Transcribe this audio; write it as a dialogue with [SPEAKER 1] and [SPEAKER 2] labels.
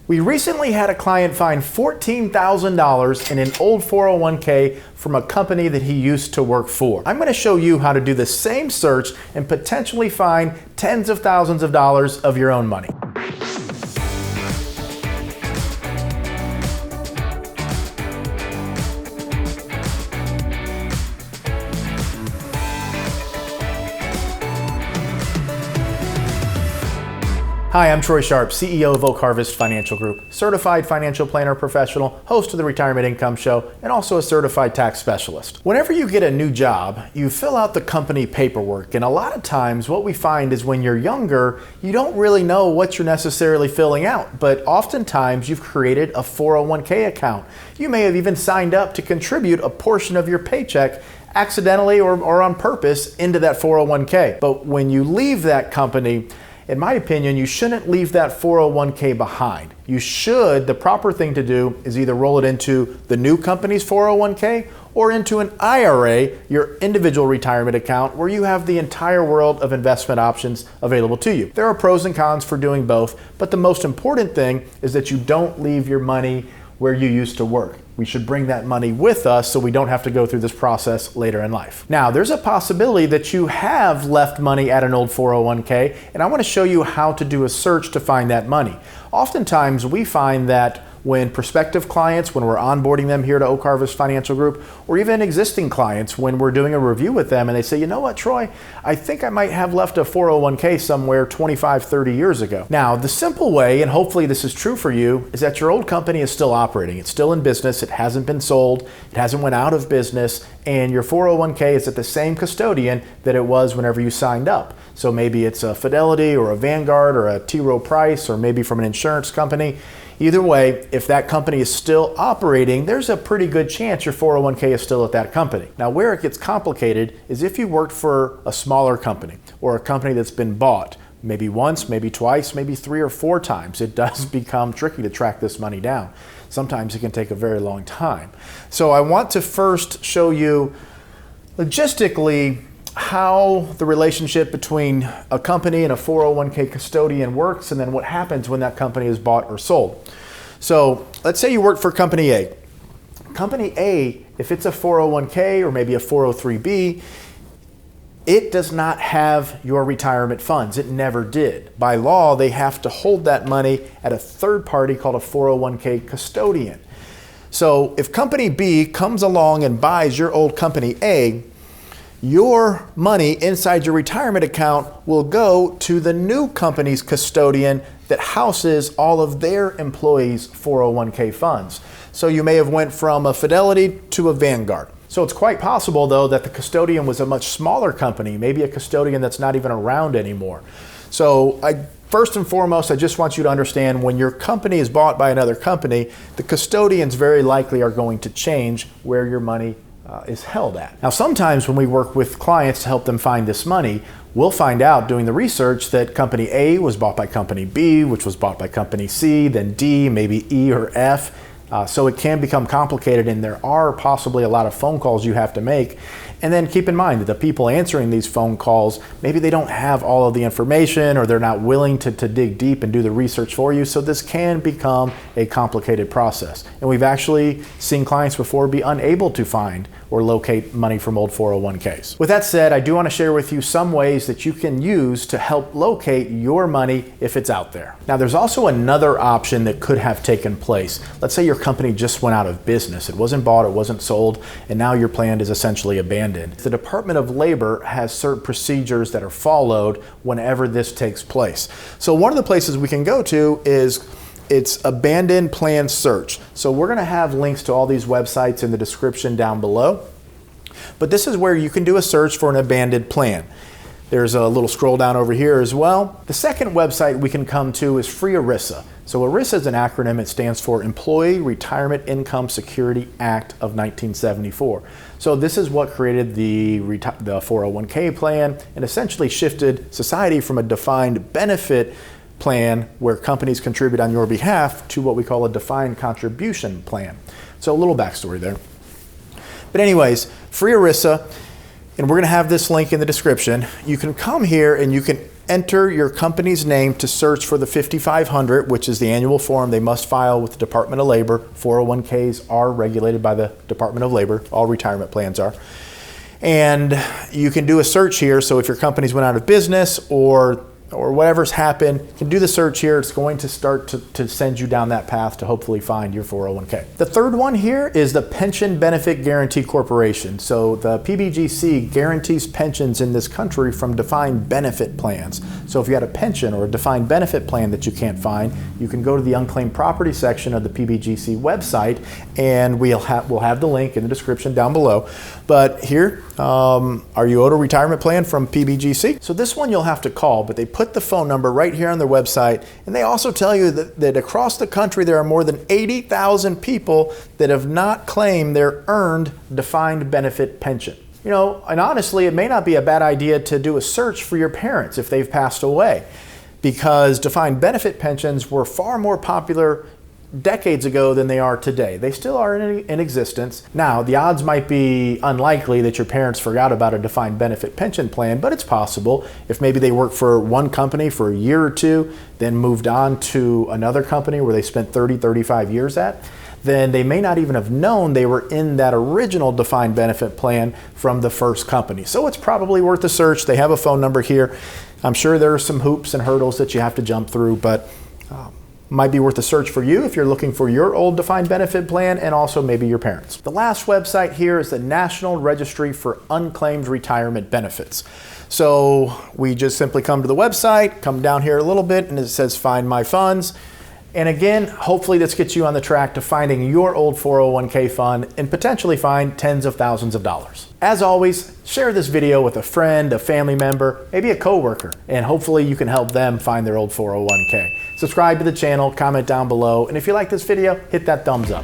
[SPEAKER 1] We recently had a client find $14,000 in an old 401k from a company that he used to work for. I'm going to show you how to do the same search and potentially find tens of thousands of dollars of your own money. Hi, I'm Troy Sharpe, CEO of 000’s Financial Group, certified financial planner professional, host of the Retirement Income Show, and also a certified tax specialist. Whenever you get a new job, you fill out the company paperwork, and a lot of times what we find is when you're younger, you don't really know what you're necessarily filling out, but oftentimes you've created a 401k account. You may have even signed up to contribute a portion of your paycheck accidentally or on purpose into that 401k. But when you leave that company, in my opinion, you shouldn't leave that 401k behind. The proper thing to do is either roll it into the new company's 401k or into an IRA, your individual retirement account, where you have the entire world of investment options available to you. There are pros and cons for doing both, but the most important thing is that you don't leave your money where you used to work. We should bring that money with us so we don't have to go through this process later in life. Now, there's a possibility that you have left money at an old 401k, and I want to show you how to do a search to find that money. Oftentimes, we find that when prospective clients, when we're onboarding them here to 000’s Financial Group, or even existing clients, when we're doing a review with them and they say, you know what, Troy, I think I might have left a 401k somewhere 25, 30 years ago. Now, the simple way, and hopefully this is true for you, is that your old company is still operating. It's still in business. It hasn't been sold. It hasn't went out of business. And your 401k is at the same custodian that it was whenever you signed up. So maybe it's a Fidelity or a Vanguard or a T. Rowe Price, or maybe from an insurance company. Either way, if that company is still operating, there's a pretty good chance your 401k is still at that company. Now, where it gets complicated is if you worked for a smaller company or a company that's been bought, maybe once, maybe twice, maybe 3 or 4 times, it does become tricky to track this money down. Sometimes it can take a very long time. So I want to first show you logistically how the relationship between a company and a 401k custodian works, and then what happens when that company is bought or sold. So let's say you work for Company A. Company A, if it's a 401k or maybe a 403b, it does not have your retirement funds. It never did. By law, they have to hold that money at a third party called a 401k custodian. So if Company B comes along and buys your old Company A, your money inside your retirement account will go to the new company's custodian that houses all of their employees' 401k funds. So you may have went from a Fidelity to a Vanguard. So it's quite possible, though, that the custodian was a much smaller company, maybe a custodian that's not even around anymore. So first and foremost, I just want you to understand when your company is bought by another company, the custodians very likely are going to change where your money is held at. Now, sometimes when we work with clients to help them find this money, we'll find out doing the research that Company A was bought by Company B, which was bought by Company C, then D, maybe E or F. So it can become complicated, and there are possibly a lot of phone calls you have to make. And then keep in mind that the people answering these phone calls, maybe they don't have all of the information, or they're not willing to dig deep and do the research for you. So this can become a complicated process. And we've actually seen clients before be unable to find or locate money from old 401ks. With that said, I do want to share with you some ways that you can use to help locate your money if it's out there. Now, there's also another option that could have taken place. Let's say your company just went out of business. It wasn't bought, it wasn't sold, and now your plan is essentially abandoned. The Department of Labor has certain procedures that are followed whenever this takes place. So one of the places we can go to is it's abandoned plan search. So we're going to have links to all these websites in the description down below. But this is where you can do a search for an abandoned plan. There's a little scroll down over here as well. The second website we can come to is Free ERISA. So ERISA is an acronym. It stands for Employee Retirement Income Security Act of 1974. So this is what created the 401k plan and essentially shifted society from a defined benefit plan where companies contribute on your behalf to what we call a defined contribution plan. So a little backstory there. But anyways, Free ERISA, and we're going to have this link in the description. You can come here and you can enter your company's name to search for the 5500, which is the annual form they must file with the Department of Labor. 401ks are regulated by the Department of Labor. All retirement plans are. And you can do a search here. So if your company's went out of business or whatever's happened, you can do the search here. It's going to start to send you down that path to hopefully find your 401k. The third one here is the Pension Benefit Guaranty Corporation. So the PBGC guarantees pensions in this country from defined benefit plans. So if you had a pension or a defined benefit plan that you can't find, you can go to the unclaimed property section of the PBGC website, and we'll have the link in the description down below. But here, are you owed a retirement plan from PBGC? So this one you'll have to call, but they put the phone number right here on their website, and they also tell you that across the country there are more than 80,000 people that have not claimed their earned defined benefit pension. You know, and honestly, it may not be a bad idea to do a search for your parents if they've passed away, because defined benefit pensions were far more popular decades ago than they are today. They still are in existence. Now, the odds might be unlikely that your parents forgot about a defined benefit pension plan, but it's possible. If maybe they worked for one company for a year or two, then moved on to another company where they spent 30, 35 years at, then they may not even have known they were in that original defined benefit plan from the first company. So it's probably worth a search. They have a phone number here. I'm sure there are some hoops and hurdles that you have to jump through, but might be worth a search for you if you're looking for your old defined benefit plan, and also maybe your parents. The last website here is the National Registry for Unclaimed Retirement Benefits. So we just simply come to the website, come down here a little bit, and it says Find My Funds. And again, hopefully this gets you on the track to finding your old 401k fund and potentially find tens of thousands of dollars. As always, share this video with a friend, a family member, maybe a coworker, and hopefully you can help them find their old 401k. Subscribe to the channel, comment down below, and if you like this video, hit that thumbs up.